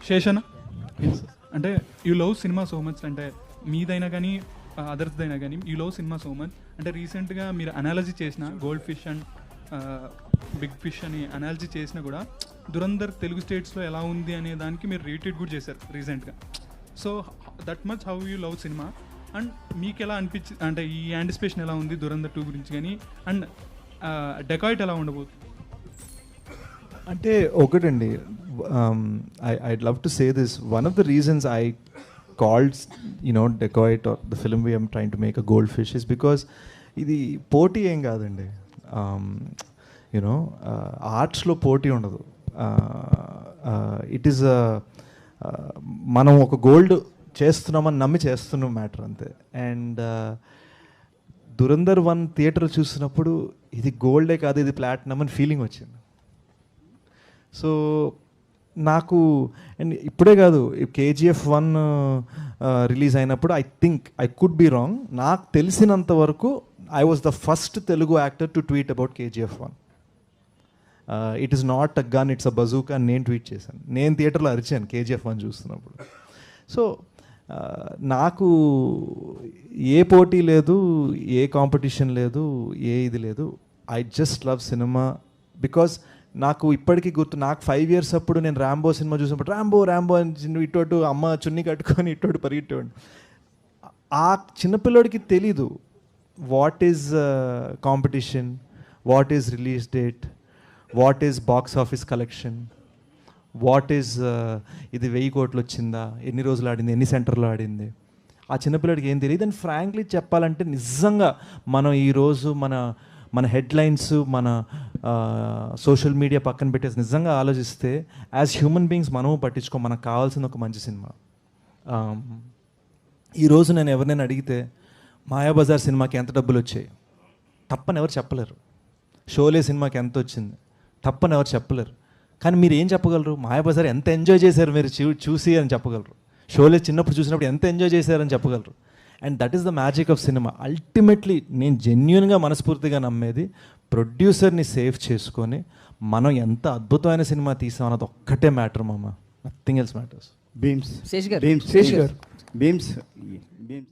శేషన అంటే you love cinema so much, అంటే మీదైనా కానీ అదర్స్దైనా కానీ you love cinema so much. అంటే రీసెంట్గా మీరు అనాలజీ చేసిన gold fish and big fish అని అనాలజీ చేసినా కూడా దురంధర్ తెలుగు స్టేట్స్లో ఎలా ఉంది అనే దానికి మీరు రీట్వీట్ కూడా చేశారు రీసెంట్గా. So that much how you love cinema and మీకు ఎలా అనిపించి, అంటే ఈ యాంటిసిపేషన్ ఎలా ఉంది దురంధర్ 2 గురించి కానీ, అండ్ డెకాయిట్ ఎలా ఉండబోతుంది? అంటే ఒకటండి, I'd love to say this, one of the reasons I called Dacoit or the film వీఎమ్ trying to make a goldfish is because ఇది పోటీ ఏం కాదండి. యూనో ఆర్ట్స్లో పోటీ ఉండదు. ఇట్ ఈస్ మనం ఒక గోల్డ్ చేస్తున్నామని నమ్మి చేస్తున్నాం మ్యాటర్ అంతే. అండ్ దురంధర్ 1 థియేటర్ చూసినప్పుడు ఇది గోల్డే కాదు ఇది ప్లాటినం అని ఫీలింగ్ వచ్చింది. సో నాకు, అండ్ ఇప్పుడే కాదు, KGF 1 రిలీజ్ అయినప్పుడు I think I could be wrong, నాకు తెలిసినంత వరకు I was the first Telugu actor to tweet about KGF 1. It is not a gun, it's a bazooka అని నేను ట్వీట్ చేశాను. నేను థియేటర్లో అరిచాను KGF 1 చూస్తున్నప్పుడు. సో నాకు ఏ పోటీ లేదు, ఏ కాంపిటీషన్ లేదు, ఏ ఇది లేదు. I just love cinema because నాకు ఇప్పటికీ గుర్తు, నాకు 5 years అప్పుడు నేను ర్యాంబో సినిమా చూసినప్పుడు ర్యాంబో అని ఇటు అమ్మ చున్నీ కట్టుకొని ఇటు పరిగెట్టేవాడు. ఆ చిన్నపిల్లడికి తెలీదు what is competition, what is release date, what is box office collection, what is ఇది 1000 కోట్లు వచ్చిందా, ఎన్ని రోజులు ఆడింది, ఎన్ని సెంటర్లో ఆడింది, ఆ చిన్నపిల్లడికి ఏం తెలియదు. అండ్ ఫ్రాంక్లీ చెప్పాలంటే నిజంగా మనం ఈరోజు మన హెడ్లైన్స్, మన సోషల్ మీడియా పక్కన పెట్టేసి నిజంగా ఆలోచిస్తే యాజ్ హ్యూమన్ బీయింగ్స్ మనము పట్టించుకో, మనకు కావాల్సిన ఒక మంచి సినిమా. ఈరోజు నేను ఎవరినైనా అడిగితే మాయాబజార్ సినిమాకి ఎంత డబ్బులు వచ్చాయి తప్పని ఎవరు చెప్పలేరు, షోలే సినిమాకి ఎంత వచ్చింది తప్పని ఎవరు చెప్పలేరు. కానీ మీరు ఏం చెప్పగలరు, మాయాబజార్ ఎంత ఎంజాయ్ చేశారు మీరు చూసి అని చెప్పగలరు, షోలే చిన్నప్పుడు చూసినప్పుడు ఎంత ఎంజాయ్ చేశారని చెప్పగలరు. And that is the magic of cinema. Ultimately నేను జెన్యున్గా మనస్ఫూర్తిగా నమ్మేది, ప్రొడ్యూసర్ని సేవ్ చేసుకొని మనం ఎంత అద్భుతమైన సినిమా తీసాం అన్నది ఒక్కటే మ్యాటర్ మామ, nothing else matters. Bheems Sesh గారు బీమ్స్